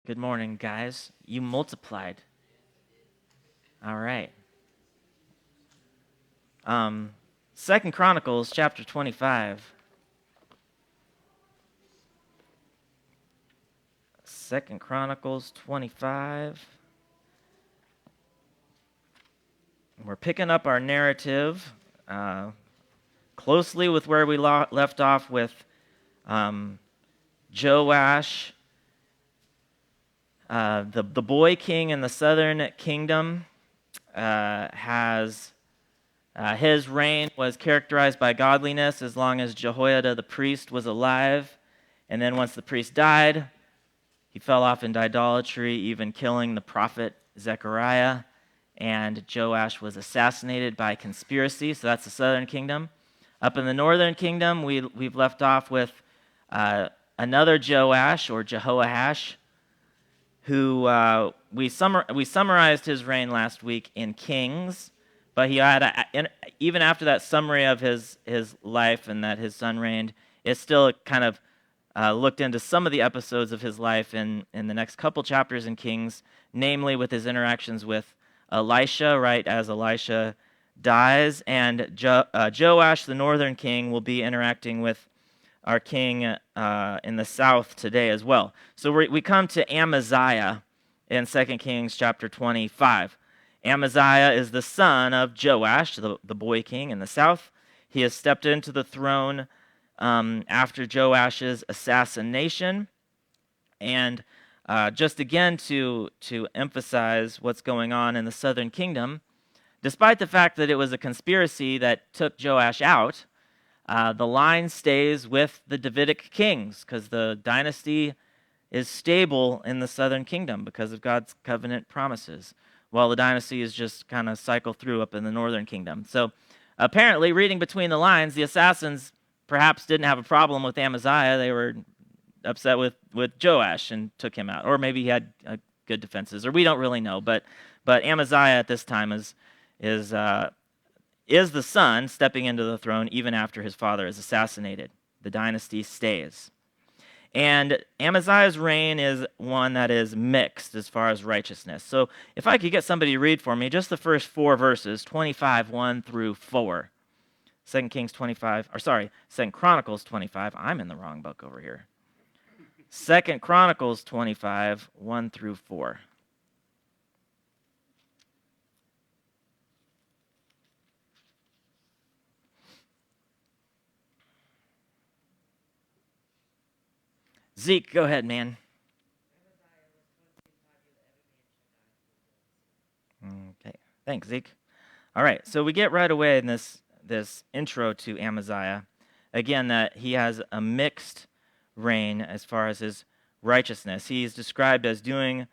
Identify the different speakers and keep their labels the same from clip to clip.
Speaker 1: Good morning, guys. You multiplied. All right. 2 Chronicles chapter 25. 2 Chronicles 25. We're picking up our narrative closely with where we left off with Joash, the boy king in the southern kingdom. His reign was characterized by godliness as long as Jehoiada the priest was alive. And then once the priest died, he fell off into idolatry, even killing the prophet Zechariah. And Joash was assassinated by conspiracy. So that's the southern kingdom. Up in the northern kingdom, we've left off with another Joash, or Jehoash, who we summarized his reign last week in Kings. But he had, even after that summary of his life and that his son reigned, it still kind of looked into some of the episodes of his life in the next couple chapters in Kings, namely with his interactions with Elisha, right as Elisha dies. And Joash, the northern king, will be interacting with our king in the south today as well. So we come to Amaziah in 2 Kings chapter 25. Amaziah is the son of Joash, the boy king in the south. He has stepped into the throne after Joash's assassination. And just again to emphasize what's going on in the southern kingdom, despite the fact that it was a conspiracy that took Joash out, the line stays with the Davidic kings because the dynasty is stable in the southern kingdom because of God's covenant promises, while the dynasty is just kind of cycle through up in the northern kingdom. So apparently, reading between the lines, the assassins perhaps didn't have a problem with Amaziah. They were upset with Joash and took him out. Or maybe he had good defenses, or we don't really know. But Amaziah at this time is the son stepping into the throne even after his father is assassinated. The dynasty stays. And Amaziah's reign is one that is mixed as far as righteousness. So if I could get somebody to read for me just the first four verses, 25, 1 through 4. 2 Chronicles 25. I'm in the wrong book over here. 2 Chronicles 25, 1 through 4. Zeke, go ahead, man. Okay, thanks, Zeke. All right, so we get right away in this intro to Amaziah, again, that he has a mixed reign as far as his righteousness. He is described as doing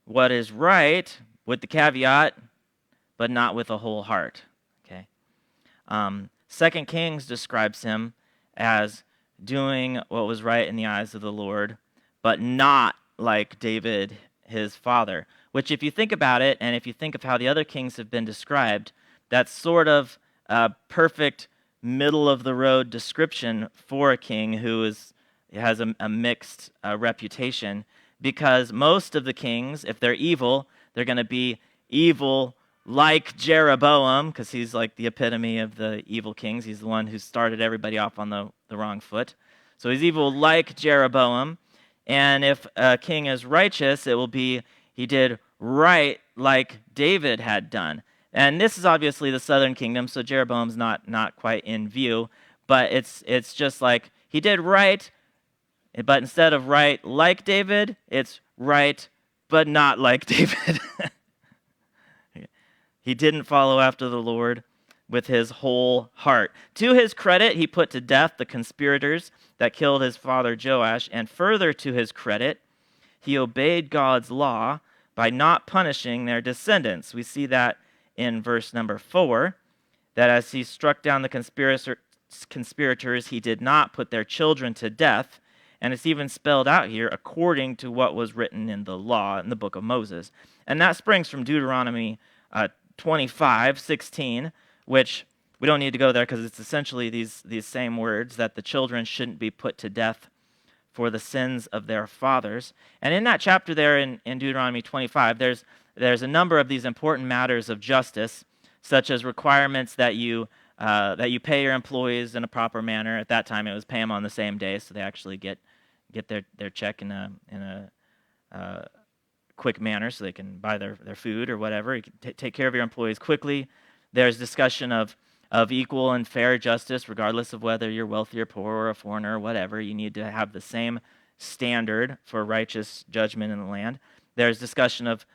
Speaker 1: what is right with the caveat, but not with a whole heart. Okay. 2 Kings describes him as doing what was right in the eyes of the Lord, but not like David, his father. Which, if you think about it, and if you think of how the other kings have been described, that's sort of a perfect middle-of-the-road description for a king who has a mixed reputation, because most of the kings, if they're evil, they're going to be evil like Jeroboam, because he's like the epitome of the evil kings. He's the one who started everybody off on the wrong foot. So he's evil like Jeroboam. And if a king is righteous, it will be he did right like David had done. And this is obviously the southern kingdom, so Jeroboam's not quite in view. But it's just like he did right, but instead of right like David, it's right but not like David. He didn't follow after the Lord with his whole heart. To his credit, he put to death the conspirators that killed his father Joash, and further to his credit, he obeyed God's law by not punishing their descendants. We see that in verse number 4, that as he struck down the conspirators, he did not put their children to death, and it's even spelled out here according to what was written in the law in the book of Moses. And that springs from Deuteronomy 25:16, which we don't need to go there because it's essentially these same words, that the children shouldn't be put to death for the sins of their fathers. And in that chapter there in Deuteronomy 25, there's a number of these important matters of justice, such as requirements that you pay your employees in a proper manner. At that time, it was pay them on the same day, so they actually get their check in a quick manner, so they can buy their food or whatever. You can take care of your employees quickly. There's discussion of equal and fair justice, regardless of whether you're wealthy or poor or a foreigner or whatever. You need to have the same standard for righteous judgment in the land. There's discussion of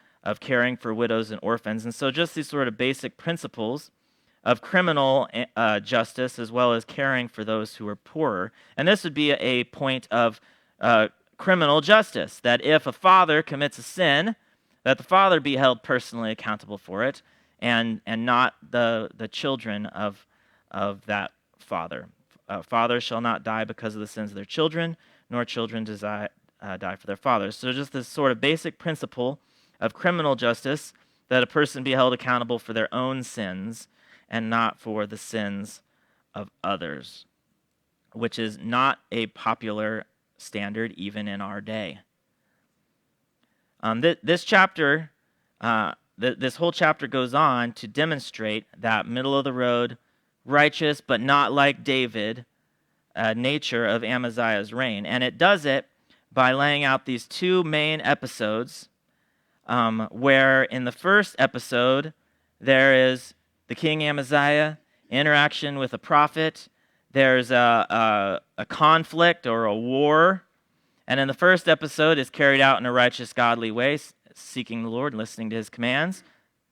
Speaker 1: caring for widows and orphans. And so just these sort of basic principles of criminal justice as well as caring for those who are poorer. And this would be a point of criminal justice, that if a father commits a sin, that the father be held personally accountable for it, and not the children of that father. Fathers shall not die because of the sins of their children, nor children die for their fathers. So just this sort of basic principle of criminal justice, that a person be held accountable for their own sins and not for the sins of others, which is not a popular standard even in our day. This chapter, this whole chapter goes on to demonstrate that middle-of-the-road, righteous but not like David nature of Amaziah's reign. And it does it by laying out these two main episodes where in the first episode there is the king Amaziah, interaction with a prophet. There's a conflict or a war. And in the first episode is carried out in a righteous, godly way, seeking the Lord, listening to his commands.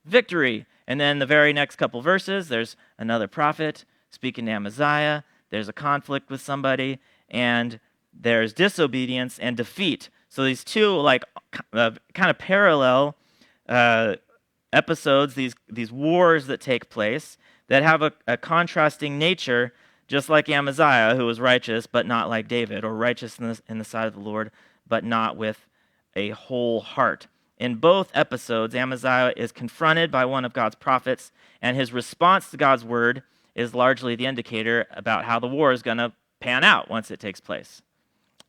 Speaker 1: Victory. And then the very next couple verses, there's another prophet speaking to Amaziah. There's a conflict with somebody, and there's disobedience and defeat. So these two kind of parallel episodes, these wars that take place that have a contrasting nature, just like Amaziah, who was righteous but not like David, or righteous in the sight of the Lord but not with a whole heart. In both episodes, Amaziah is confronted by one of God's prophets, and his response to God's word is largely the indicator about how the war is going to pan out once it takes place.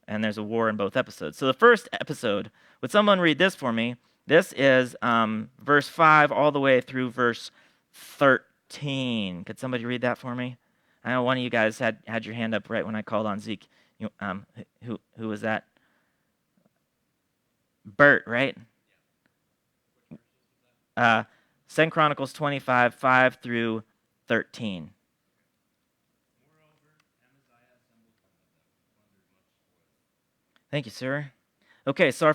Speaker 1: And there's a war in both episodes. So the first episode, would someone read this for me? This is verse 5 all the way through verse 13. Could somebody read that for me? I know one of you guys had your hand up right when I called on Zeke. Who was that? Bert, right? 2 Chronicles 25, 5 through 13. Thank you, sir. Okay, so our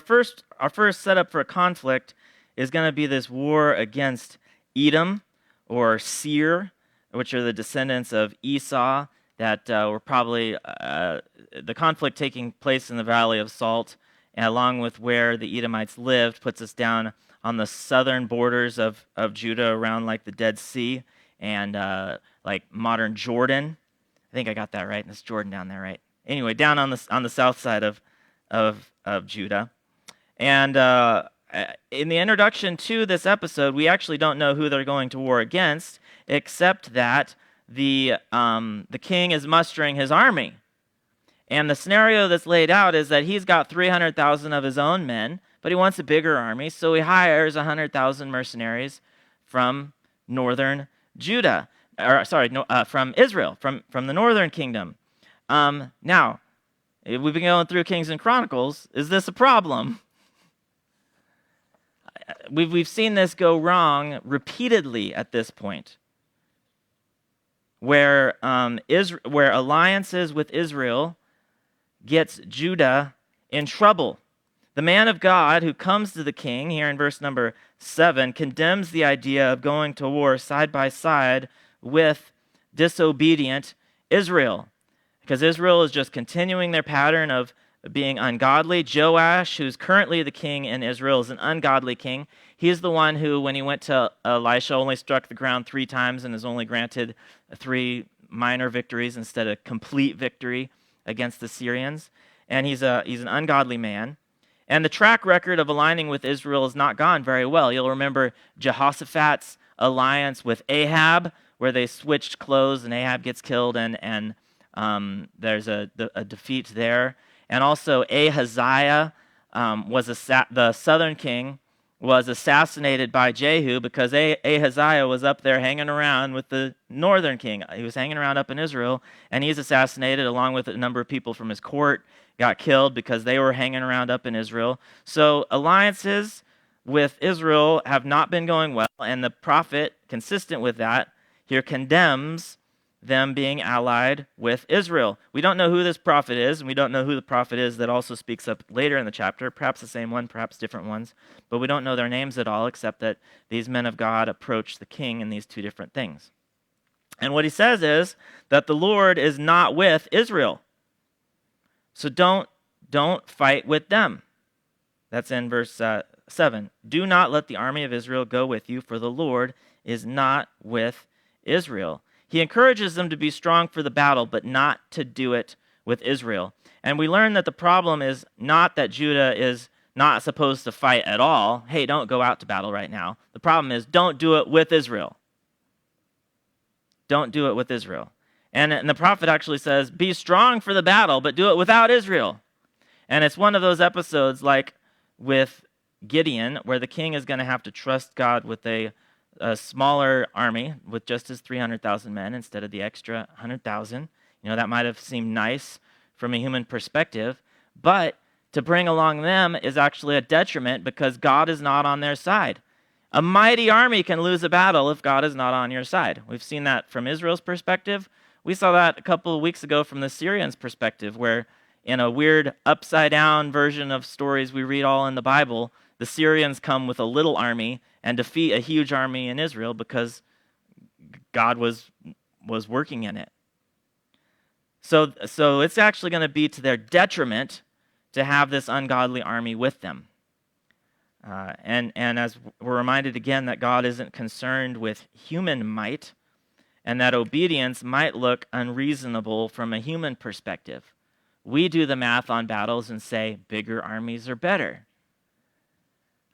Speaker 1: first setup for a conflict is going to be this war against Edom, or Seir, which are the descendants of Esau, that were probably the conflict taking place in the Valley of Salt, and along with where the Edomites lived, puts us down on the southern borders of Judah, around like the Dead Sea and like modern Jordan. I think I got that right. It's Jordan down there, right? Anyway, down on the south side of Judah. And in the introduction to this episode, we actually don't know who they're going to war against, except that the king is mustering his army. And the scenario that's laid out is that he's got 300,000 of his own men, but he wants a bigger army, so he hires 100,000 mercenaries from northern Judah, from Israel, from the northern kingdom. Now, we've been going through Kings and Chronicles. Is this a problem? We've seen this go wrong repeatedly at this point, where alliances with Israel gets Judah in trouble. The man of God who comes to the king, here in verse number 7, condemns the idea of going to war side by side with disobedient Israel, because Israel is just continuing their pattern of being ungodly. Joash, who's currently the king in Israel, is an ungodly king. He's the one who, when he went to Elisha, only struck the ground 3 times and is only granted 3 minor victories instead of complete victory against the Syrians. And he's an ungodly man. And the track record of aligning with Israel has not gone very well. You'll remember Jehoshaphat's alliance with Ahab, where they switched clothes and Ahab gets killed, and there's a defeat there. And also Ahaziah the southern king, was assassinated by Jehu because Ahaziah was up there hanging around with the northern king. He was hanging around up in Israel, and he's assassinated along with a number of people from his court, got killed because they were hanging around up in Israel. So alliances with Israel have not been going well, and the prophet, consistent with that, here condemns them being allied with Israel. We don't know who this prophet is, and we don't know who the prophet is that also speaks up later in the chapter, perhaps the same one, perhaps different ones, but we don't know their names at all, except that these men of God approach the king in these two different things. And what he says is that the Lord is not with Israel. So don't fight with them. That's in verse 7. Do not let the army of Israel go with you, for the Lord is not with Israel. He encourages them to be strong for the battle, but not to do it with Israel. And we learn that the problem is not that Judah is not supposed to fight at all. Hey, don't go out to battle right now. The problem is don't do it with Israel. Don't do it with Israel. And the prophet actually says, be strong for the battle, but do it without Israel. And it's one of those episodes like with Gideon, where the king is going to have to trust God with a smaller army with just his 300,000 men instead of the extra 100,000. That might have seemed nice from a human perspective, but to bring along them is actually a detriment because God is not on their side. A mighty army can lose a battle if God is not on your side. We've seen that from Israel's perspective. We saw that a couple of weeks ago from the Syrians' perspective, where in a weird upside-down version of stories we read all in the Bible, the Syrians come with a little army and defeat a huge army in Israel because God was working in it. So it's actually going to be to their detriment to have this ungodly army with them. And as we're reminded again that God isn't concerned with human might, and that obedience might look unreasonable from a human perspective. We do the math on battles and say bigger armies are better.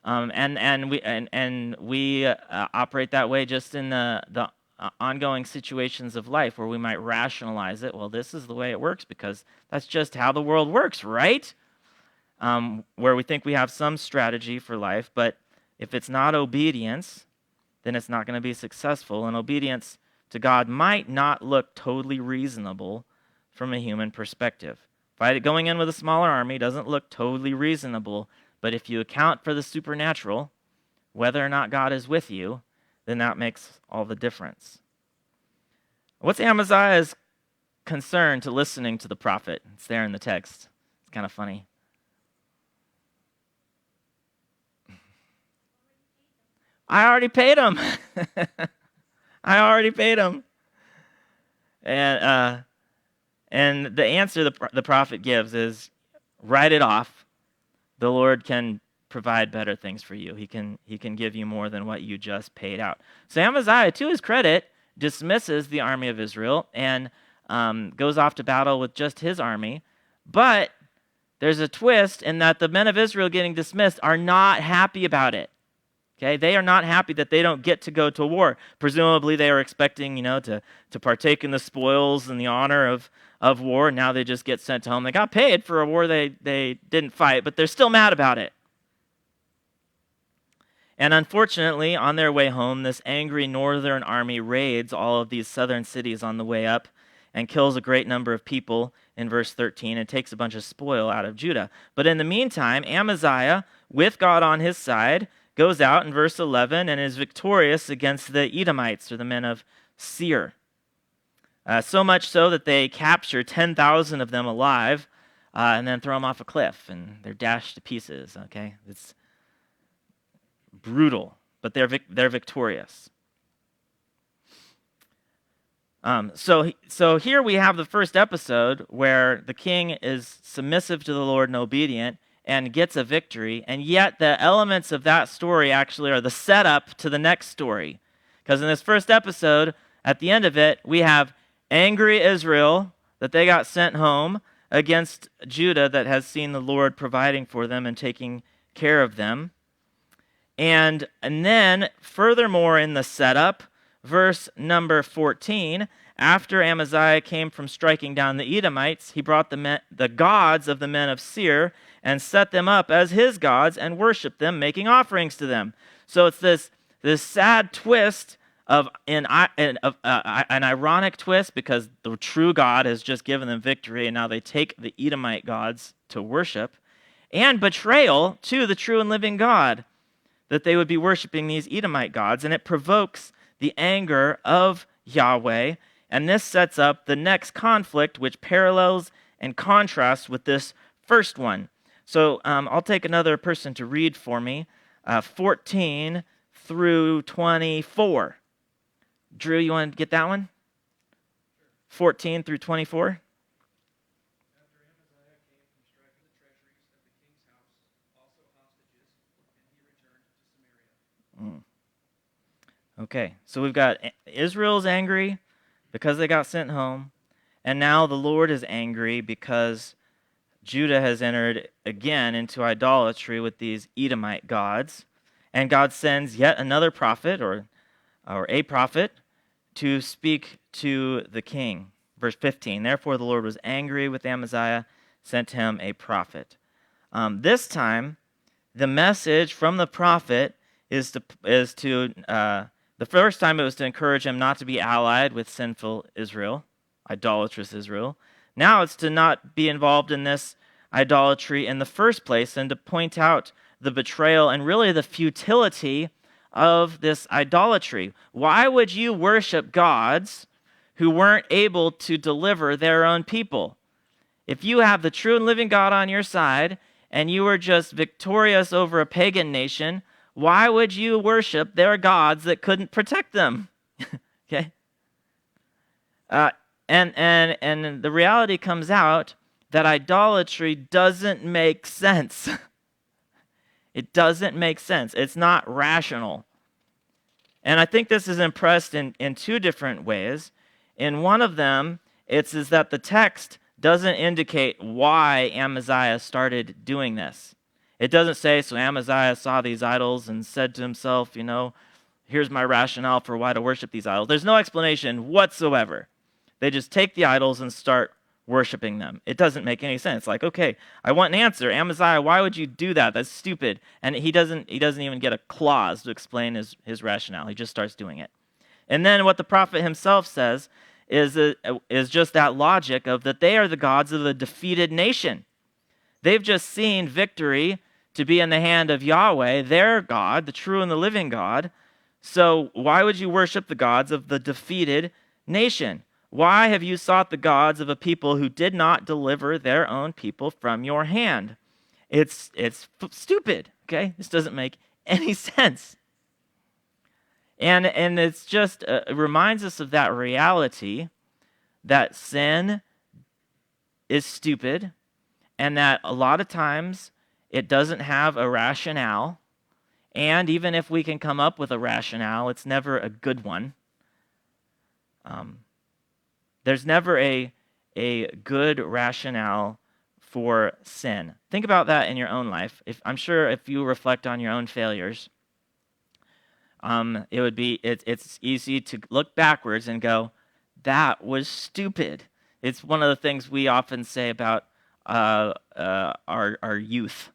Speaker 1: And we operate that way just in the ongoing situations of life where we might rationalize it. Well, this is the way it works because that's just how the world works, right? Where we think we have some strategy for life, but if it's not obedience, then it's not going to be successful. And obedience to God might not look totally reasonable from a human perspective. Going in with a smaller army doesn't look totally reasonable, but if you account for the supernatural, whether or not God is with you, then that makes all the difference. What's Amaziah's concern to listening to the prophet? It's there in the text. It's kind of funny. I already paid him. I already paid him. And the answer the prophet gives is, write it off. The Lord can provide better things for you. He can give you more than what you just paid out. So Amaziah, to his credit, dismisses the army of Israel and goes off to battle with just his army. But there's a twist in that the men of Israel getting dismissed are not happy about it. Okay, they are not happy that they don't get to go to war. Presumably, they were expecting, to partake in the spoils and the honor of war. Now they just get sent home. They got paid for a war they didn't fight, but they're still mad about it. And unfortunately, on their way home, this angry northern army raids all of these southern cities on the way up and kills a great number of people in verse 13 and takes a bunch of spoil out of Judah. But in the meantime, Amaziah, with God on his side, goes out in verse 11 and is victorious against the Edomites, or the men of Seir. So much so that they capture 10,000 of them alive and then throw them off a cliff, and they're dashed to pieces. Okay, it's brutal, but they're victorious. So here we have the first episode where the king is submissive to the Lord and obedient and gets a victory, and yet the elements of that story actually are the setup to the next story. Because in this first episode, at the end of it, we have angry Israel, that they got sent home, against Judah that has seen the Lord providing for them and taking care of them. And then, furthermore in the setup, verse number 14, after Amaziah came from striking down the Edomites, he brought the gods of the men of Seir and set them up as his gods and worshiped them, making offerings to them. So it's this sad twist of an ironic twist, because the true God has just given them victory, and now they take the Edomite gods to worship, and betrayal to the true and living God, that they would be worshiping these Edomite gods, and it provokes the anger of Yahweh, and this sets up the next conflict, which parallels and contrasts with this first one. So I'll take another person to read for me, 14 through 24. Drew, you want to get that one? 14 through 24. Okay, so we've got Israel's angry because they got sent home, and now the Lord is angry because Judah has entered again into idolatry with these Edomite gods, and God sends yet another prophet, or a prophet, to speak to the king. Verse 15, therefore the Lord was angry with Amaziah, sent him a prophet. This time, the message from the prophet is to the first time it was to encourage him not to be allied with sinful Israel, idolatrous Israel. Now it's to not be involved in this idolatry in the first place, and to point out the betrayal and really the futility of this idolatry. Why would you worship gods who weren't able to deliver their own people? If you have the true and living God on your side, and you were just victorious over a pagan nation, why would you worship their gods that couldn't protect them? Okay? And the reality comes out that idolatry doesn't make sense. It doesn't make sense. It's not rational. And I think this is impressed in two different ways. In one of them, is that the text doesn't indicate why Amaziah started doing this. It doesn't say, so Amaziah saw these idols and said to himself, here's my rationale for why to worship these idols. There's no explanation whatsoever. They just take the idols and start worshiping them. It doesn't make any sense. Like, okay, I want an answer. Amaziah, why would you do that? That's stupid. And he doesn't even get a clause to explain his rationale. He just starts doing it. And then what the prophet himself says is just that logic of that they are the gods of a defeated nation. They've just seen victory to be in the hand of Yahweh, their God, the true and the living God. So why would you worship the gods of the defeated nation? Why have you sought the gods of a people who did not deliver their own people from your hand? It's stupid, okay? This doesn't make any sense. And it's just, it reminds us of that reality that sin is stupid, and that a lot of times it doesn't have a rationale. And even if we can come up with a rationale, it's never a good one. There's never a good rationale for sin. Think about that in your own life. I'm sure if you reflect on your own failures, it's easy to look backwards and go, that was stupid. It's one of the things we often say about our youth.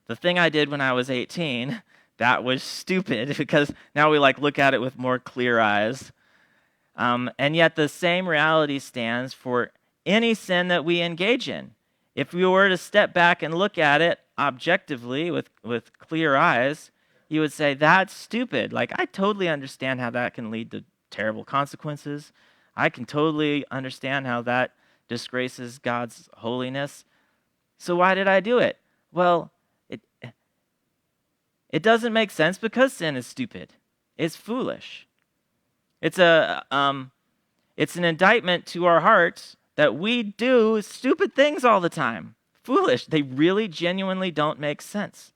Speaker 1: The thing I did when I was 18, that was stupid, because now we look at it with more clear eyes. And yet the same reality stands for any sin that we engage in. If we were to step back and look at it objectively with clear eyes, you would say, that's stupid. I totally understand how that can lead to terrible consequences. I can totally understand how that disgraces God's holiness. So why did I do it? Well, it doesn't make sense because sin is stupid. It's foolish. It's an indictment to our hearts that we do stupid things all the time. Foolish. They really genuinely don't make sense.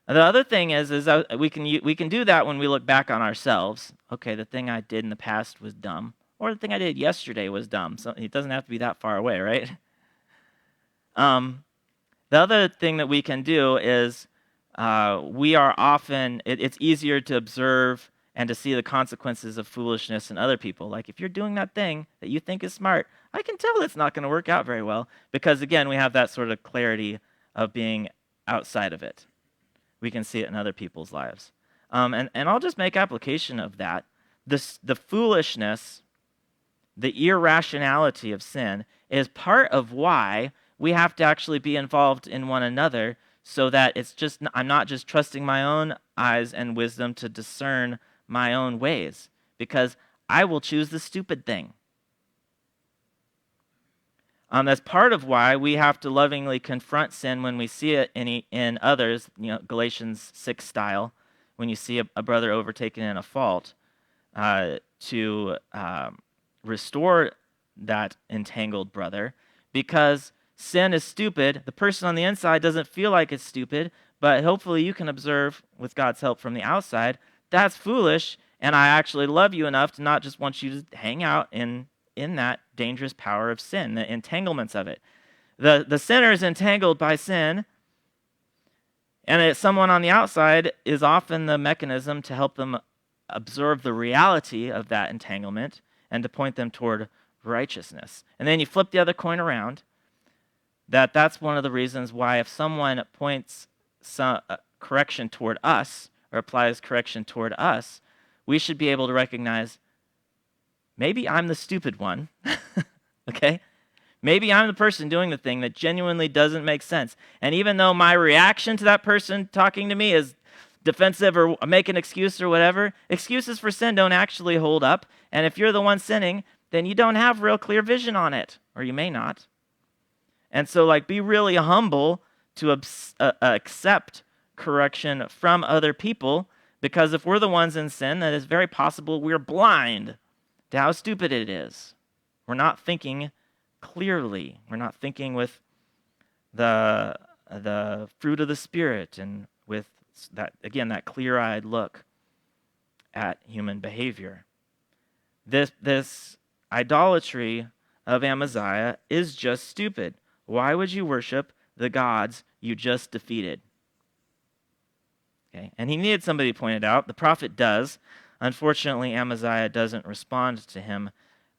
Speaker 1: The other thing is we can do that when we look back on ourselves. Okay, the thing I did in the past was dumb, or the thing I did yesterday was dumb. So it doesn't have to be that far away, right? The other thing that we can do is we are often, it's easier to observe and to see the consequences of foolishness in other people. Like if you're doing that thing that you think is smart, I can tell it's not going to work out very well because, again, we have that sort of clarity of being outside of it. We can see it in other people's lives. And I'll just make application of that. The foolishness, the irrationality of sin is part of why we have to actually be involved in one another so that I'm not just trusting my own eyes and wisdom to discern my own ways, because I will choose the stupid thing. That's part of why we have to lovingly confront sin when we see it in others, Galatians 6 style, when you see a brother overtaken in a fault, to restore that entangled brother, because sin is stupid. The person on the inside doesn't feel like it's stupid, but hopefully you can observe with God's help from the outside, that's foolish, and I actually love you enough to not just want you to hang out in that dangerous power of sin, the entanglements of it. The sinner is entangled by sin, and someone on the outside is often the mechanism to help them observe the reality of that entanglement and to point them toward righteousness. And then you flip the other coin around, that's one of the reasons why if someone points some correction toward us or applies correction toward us, we should be able to recognize, maybe I'm the stupid one, okay? Maybe I'm the person doing the thing that genuinely doesn't make sense. And even though my reaction to that person talking to me is defensive or make an excuse or whatever, excuses for sin don't actually hold up. And if you're the one sinning, then you don't have real clear vision on it, or you may not. And so, be really humble to accept correction from other people, because if we're the ones in sin, then it's very possible we're blind to how stupid it is. We're not thinking clearly. We're not thinking with the fruit of the Spirit and with that clear-eyed look at human behavior. This idolatry of Amaziah is just stupid. Why would you worship the gods you just defeated? Okay, and he needed somebody to point it out. The prophet does. Unfortunately, Amaziah doesn't respond to him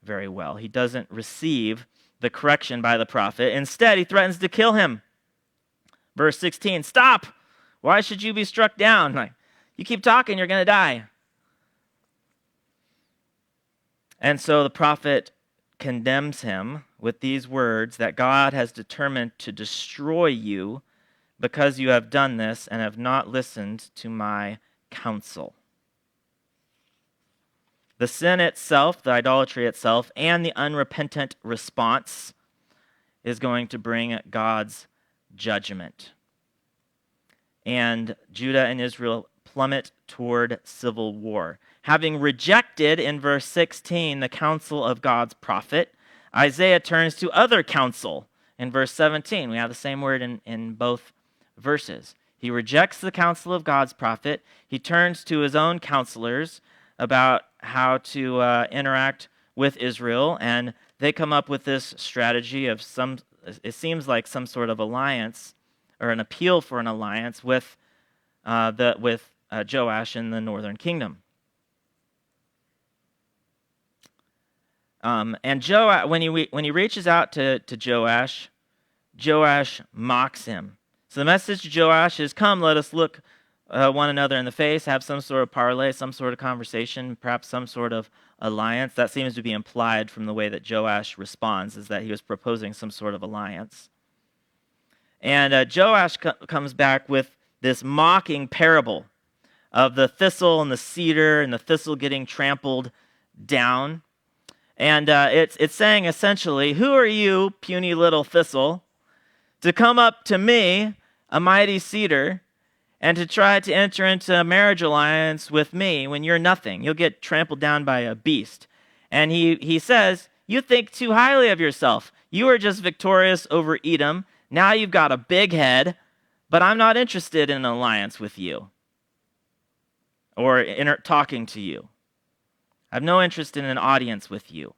Speaker 1: very well. He doesn't receive the correction by the prophet. Instead, he threatens to kill him. Verse 16, stop! Why should you be struck down? You keep talking, you're going to die. And so the prophet condemns him with these words that God has determined to destroy you because you have done this and have not listened to my counsel. The sin itself, the idolatry itself, and the unrepentant response is going to bring God's judgment. And Judah and Israel plummet toward civil war. Having rejected, in verse 16, the counsel of God's prophet, Isaiah turns to other counsel. In verse 17, we have the same word in both verses. He rejects the counsel of God's prophet. He turns to his own counselors about how to interact with Israel, and they come up with this strategy of it seems like some sort of alliance or an appeal for an alliance with Joash in the northern kingdom. And Joash, when he reaches out to Joash, Joash mocks him. So the message to Joash is, come, let us look one another in the face, have some sort of parley, some sort of conversation, perhaps some sort of alliance. That seems to be implied from the way that Joash responds, is that he was proposing some sort of alliance. And Joash comes back with this mocking parable of the thistle and the cedar and the thistle getting trampled down. And it's saying essentially, who are you, puny little thistle, to come up to me, a mighty cedar, and to try to enter into a marriage alliance with me when you're nothing? You'll get trampled down by a beast. And he says, you think too highly of yourself. You are just victorious over Edom. Now you've got a big head, but I'm not interested in an alliance with you or in talking to you. I have no interest in an audience with you.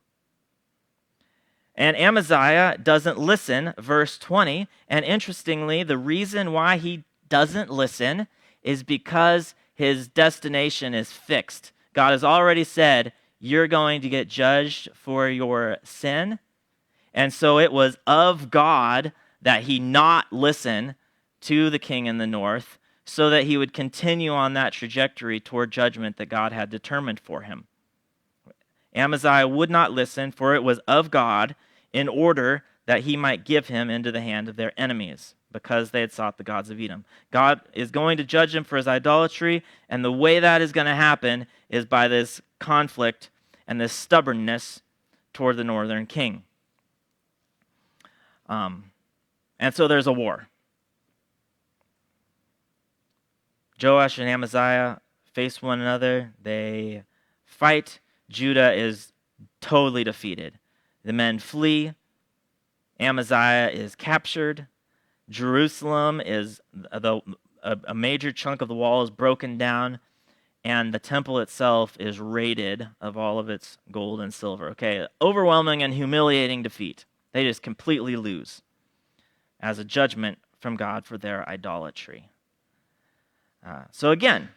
Speaker 1: And Amaziah doesn't listen, verse 20. And interestingly, the reason why he doesn't listen is because his destination is fixed. God has already said, you're going to get judged for your sin. And so it was of God that he not listen to the king in the north, so that he would continue on that trajectory toward judgment that God had determined for him. Amaziah would not listen, for it was of God, in order that he might give him into the hand of their enemies, because they had sought the gods of Edom. God is going to judge him for his idolatry, and the way that is going to happen is by this conflict and this stubbornness toward the northern king. And so there's a war. Joash and Amaziah face one another. They fight. Judah is totally defeated. The men flee. Amaziah is captured. Jerusalem is a major chunk of the wall is broken down, and the temple itself is raided of all of its gold and silver. Okay, overwhelming and humiliating defeat. They just completely lose as a judgment from God for their idolatry. So again,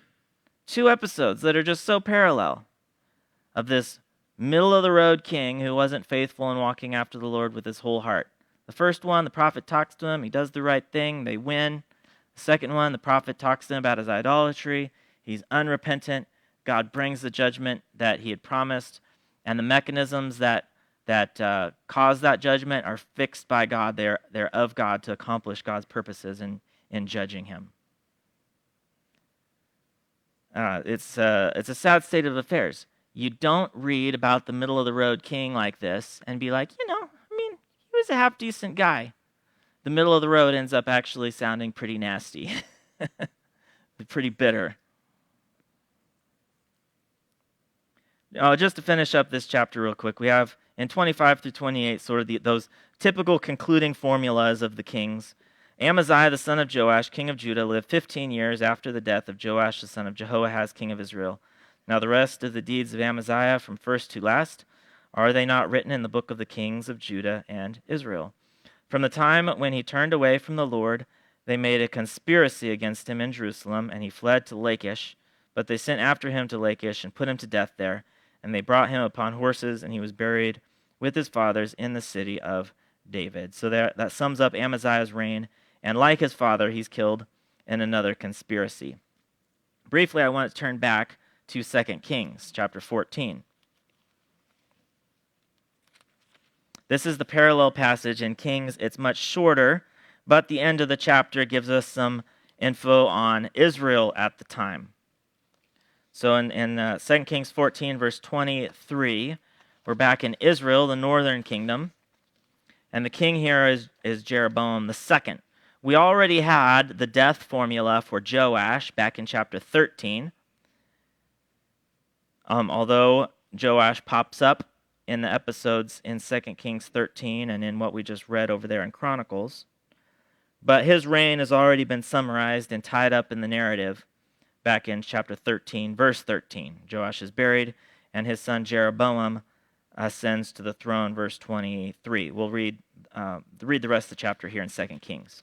Speaker 1: 2 episodes that are just so parallel of this middle-of-the-road king who wasn't faithful in walking after the Lord with his whole heart. The first one, the prophet talks to him. He does the right thing. They win. The second one, the prophet talks to him about his idolatry. He's unrepentant. God brings the judgment that he had promised. And the mechanisms that cause that judgment are fixed by God. They're of God to accomplish God's purposes in judging him. It's a sad state of affairs. You don't read about the middle-of-the-road king like this and be like, he was a half-decent guy. The middle of the road ends up actually sounding pretty nasty, pretty bitter. Just to finish up this chapter real quick, we have in 25 through 28 sort of those typical concluding formulas of the kings. Amaziah, the son of Joash, king of Judah, lived 15 years after the death of Joash, the son of Jehoahaz, king of Israel. Now the rest of the deeds of Amaziah, from first to last, are they not written in the book of the kings of Judah and Israel? From the time when he turned away from the Lord, they made a conspiracy against him in Jerusalem, and he fled to Lachish. But they sent after him to Lachish and put him to death there. And they brought him upon horses, and he was buried with his fathers in the city of David. So that sums up Amaziah's reign. And like his father, he's killed in another conspiracy. Briefly, I want to turn back to 2 Kings chapter 14. This is the parallel passage in Kings. It's much shorter, but the end of the chapter gives us some info on Israel at the time. So in 2 Kings 14, verse 23, we're back in Israel, the northern kingdom. And the king here is Jeroboam the second. We already had the death formula for Joash back in chapter 13. Although Joash pops up in the episodes in 2 Kings 13 and in what we just read over there in Chronicles. But his reign has already been summarized and tied up in the narrative back in chapter 13, verse 13. Joash is buried, and his son Jeroboam ascends to the throne, verse 23. We'll read the rest of the chapter here in 2 Kings.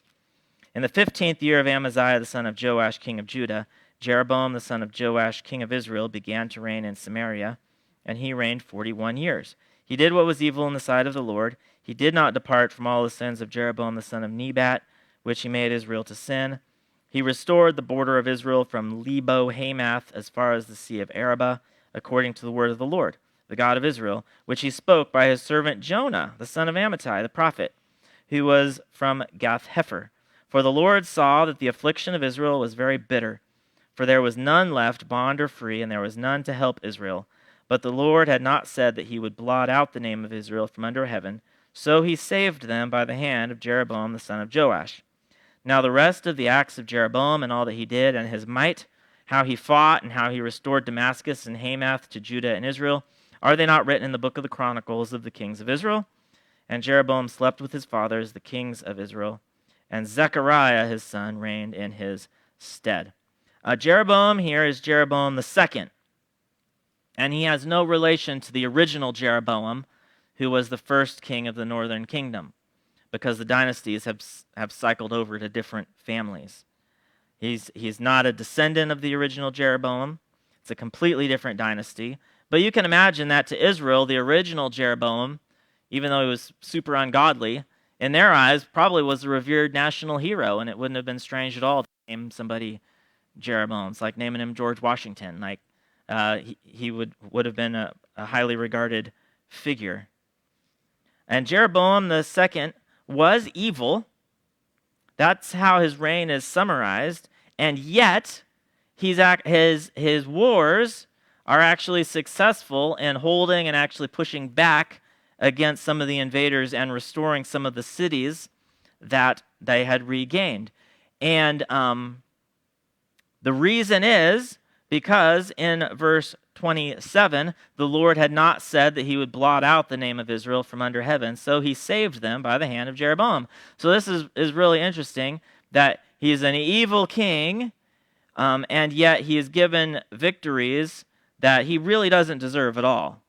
Speaker 1: In the 15th year of Amaziah, the son of Joash, king of Judah, Jeroboam, the son of Joash, king of Israel, began to reign in Samaria, and he reigned 41 years. He did what was evil in the sight of the Lord. He did not depart from all the sins of Jeroboam, the son of Nebat, which he made Israel to sin. He restored the border of Israel from Lebo-Hamath as far as the Sea of Arabah, according to the word of the Lord, the God of Israel, which he spoke by his servant Jonah, the son of Amittai, the prophet, who was from Gath-Hepher. For the Lord saw that the affliction of Israel was very bitter, for there was none left, bond or free, and there was none to help Israel. But the Lord had not said that he would blot out the name of Israel from under heaven, so he saved them by the hand of Jeroboam the son of Joash. Now the rest of the acts of Jeroboam and all that he did, and his might, how he fought and how he restored Damascus and Hamath to Judah and Israel, are they not written in the book of the Chronicles of the kings of Israel? And Jeroboam slept with his fathers, the kings of Israel, and Zechariah his son reigned in his stead. Jeroboam here is Jeroboam the second, and he has no relation to the original Jeroboam, who was the first king of the northern kingdom, because the dynasties have cycled over to different families. He's not a descendant of the original Jeroboam. It's a completely different dynasty. But you can imagine that to Israel, the original Jeroboam, even though he was super ungodly, in their eyes, probably was a revered national hero, and it wouldn't have been strange at all to name somebody Jeroboam. It's like naming him George Washington. Like he would have been a highly regarded figure. And Jeroboam the second was evil. That's how his reign is summarized. And yet, his wars are actually successful in holding and actually pushing back against some of the invaders and restoring some of the cities that they had regained. And the reason is because in verse 27, the Lord had not said that he would blot out the name of Israel from under heaven, so he saved them by the hand of Jeroboam. So this is really interesting, that he is an evil king, and yet he is given victories that he really doesn't deserve at all,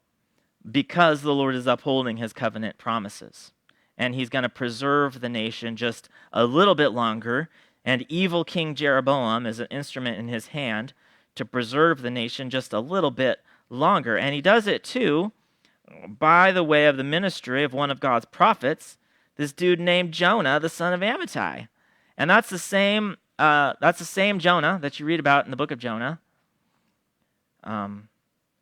Speaker 1: because the Lord is upholding his covenant promises. And he's going to preserve the nation just a little bit longer, and evil King Jeroboam is an instrument in his hand to preserve the nation just a little bit longer. And he does it too by the way of the ministry of one of God's prophets, this dude named Jonah, the son of Amittai. And that's the same Jonah that you read about in the book of Jonah. And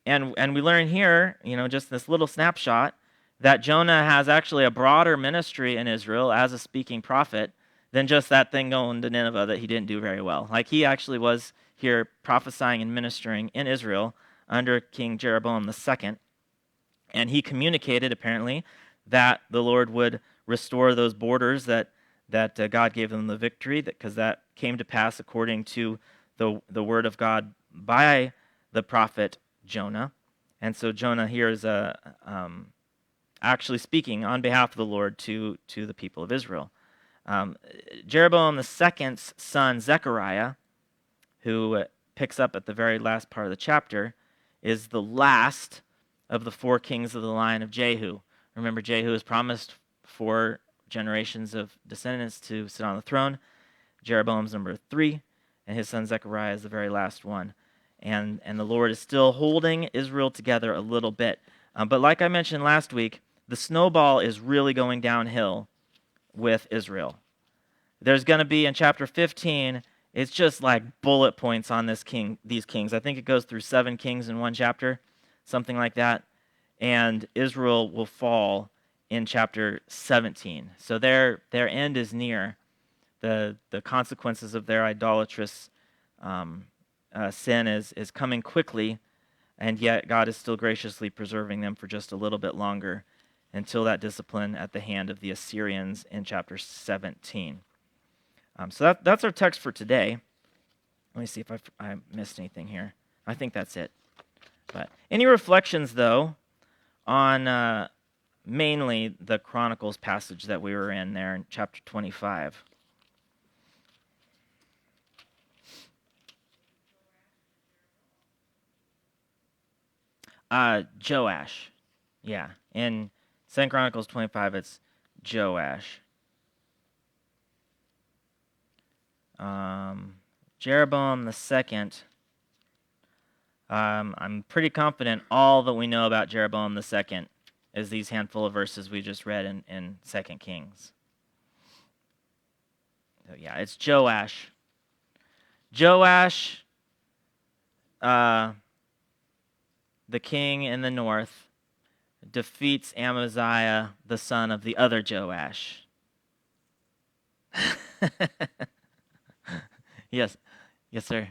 Speaker 1: we learn here, just this little snapshot, that Jonah has actually a broader ministry in Israel as a speaking prophet than just that thing going to Nineveh that he didn't do very well. Like, he actually was here prophesying and ministering in Israel under King Jeroboam II. And he communicated, apparently, that the Lord would restore those borders that God gave them the victory, because that came to pass according to the word of God by the prophet Jonah. And so Jonah here is actually speaking on behalf of the Lord to the people of Israel. Jeroboam II's son, Zechariah, who picks up at the very last part of the chapter, is the last of the 4 kings of the line of Jehu. Remember, Jehu is promised 4 generations of descendants to sit on the throne. Jeroboam's number 3, and his son Zechariah is the very last one. And the Lord is still holding Israel together a little bit. But like I mentioned last week, the snowball is really going downhill with Israel. There's going to be, in chapter 15, it's just like bullet points on these kings. I think it goes through 7 kings in one chapter, something like that. And Israel will fall in chapter 17. So their end is near. The consequences of their idolatrous sin is coming quickly, and yet God is still graciously preserving them for just a little bit longer until that discipline at the hand of the Assyrians in chapter 17. So that's our text for today. Let me see if I missed anything here. I think that's it. But any reflections, though, on mainly the Chronicles passage that we were in there in chapter 25? Joash. Yeah. In 2 Chronicles 25, it's Joash. Jeroboam II. I'm pretty confident all that we know about Jeroboam II is these handful of verses we just read in 2 Kings. So yeah, it's Joash. Joash, the king in the north, defeats Amaziah, the son of the other Joash. Yes, sir.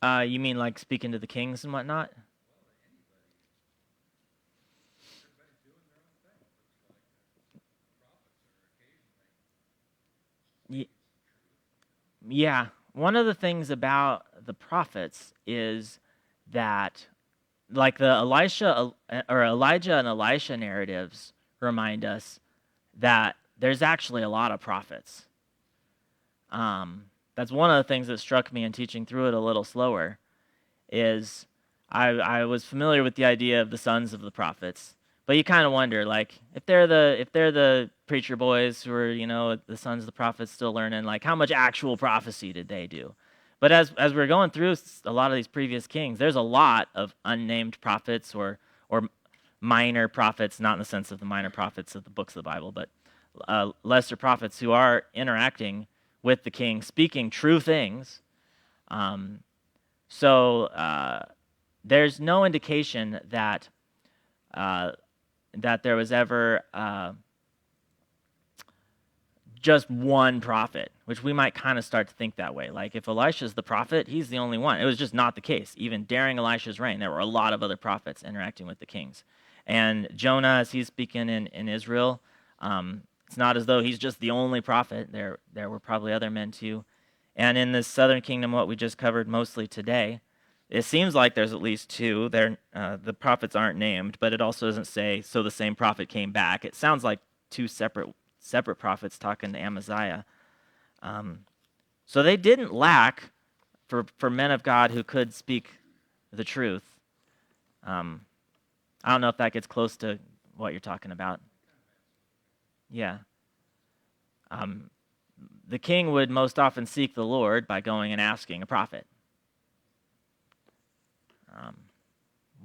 Speaker 1: You mean like speaking to the kings and whatnot? Yeah. One of the things about the prophets is that, like the Elijah and Elisha narratives remind us that there's actually a lot of prophets. That's one of the things that struck me in teaching through it a little slower, is I was familiar with the idea of the sons of the prophets, But you kind of wonder, like, if they're the preacher boys who are, the sons of the prophets still learning, like, how much actual prophecy did they do? But as we're going through a lot of these previous kings, there's a lot of unnamed prophets or minor prophets, not in the sense of the minor prophets of the books of the Bible, but lesser prophets who are interacting with the king, speaking true things. So there's no indication that there was ever just one prophet, which we might kind of start to think that way. Like, if Elisha's the prophet, he's the only one. It was just not the case. Even during Elisha's reign, there were a lot of other prophets interacting with the kings. And Jonah, as he's speaking in Israel, it's not as though he's just the only prophet. There were probably other men too. And in this southern kingdom, what we just covered mostly today, it seems like there's at least two. The prophets aren't named, but it also doesn't say, so the same prophet came back. It sounds like two separate prophets talking to Amaziah. So they didn't lack for men of God who could speak the truth. I don't know if that gets close to what you're talking about. Yeah. The king would most often seek the Lord by going and asking a prophet.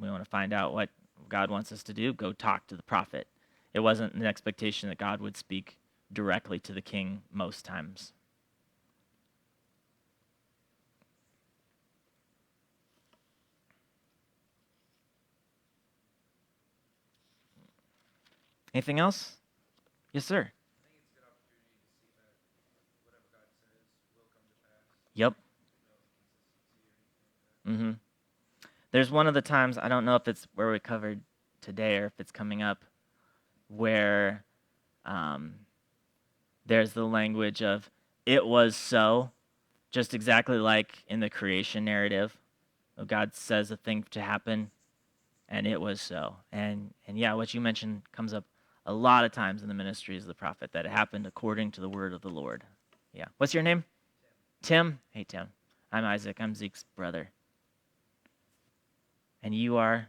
Speaker 1: We want to find out what God wants us to do, go talk to the prophet. It wasn't an expectation that God would speak directly to the king most times. Anything else? Yes, sir. Yep. Mm-hmm. There's one of the times, I don't know if it's where we covered today or if it's coming up, where there's the language of, it was so, just exactly like in the creation narrative. God says a thing to happen, and it was so. And yeah, what you mentioned comes up a lot of times in the ministries of the prophet, that it happened according to the word of the Lord. Yeah. What's your name? Tim? Hey, Tim. I'm Isaac. I'm Zeke's brother. And you are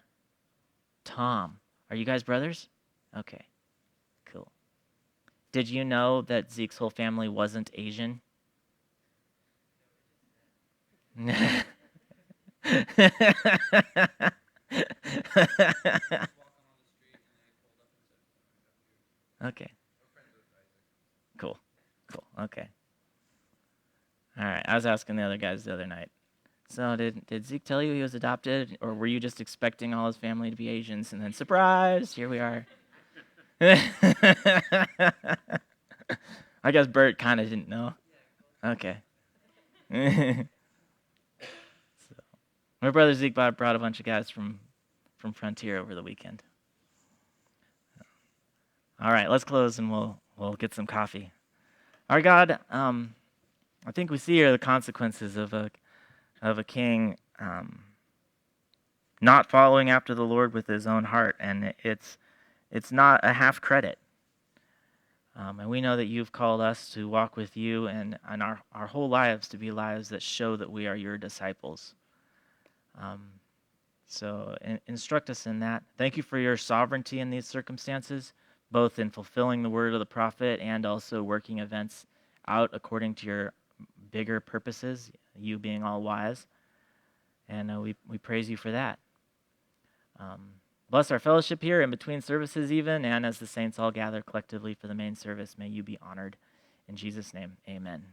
Speaker 1: Tom. Are you guys brothers? Okay, cool. Did you know that Zeke's whole family wasn't Asian? Okay. Cool. Okay. All right. I was asking the other guys the other night. So did Zeke tell you he was adopted, or were you just expecting all his family to be Asians, and then surprise, here we are? I guess Bert kind of didn't know. Okay. So, my brother Zeke brought a bunch of guys from Frontier over the weekend. All right, let's close and we'll get some coffee. Our God, I think we see here the consequences of a king not following after the Lord with his own heart, and it's not a half credit. And we know that you've called us to walk with you and our whole lives to be lives that show that we are your disciples. So instruct us in that. Thank you for your sovereignty in these circumstances, both in fulfilling the word of the prophet and also working events out according to your bigger purposes, you being all wise. And we praise you for that. Bless our fellowship here in between services even, and as the saints all gather collectively for the main service, may you be honored. In Jesus' name, amen.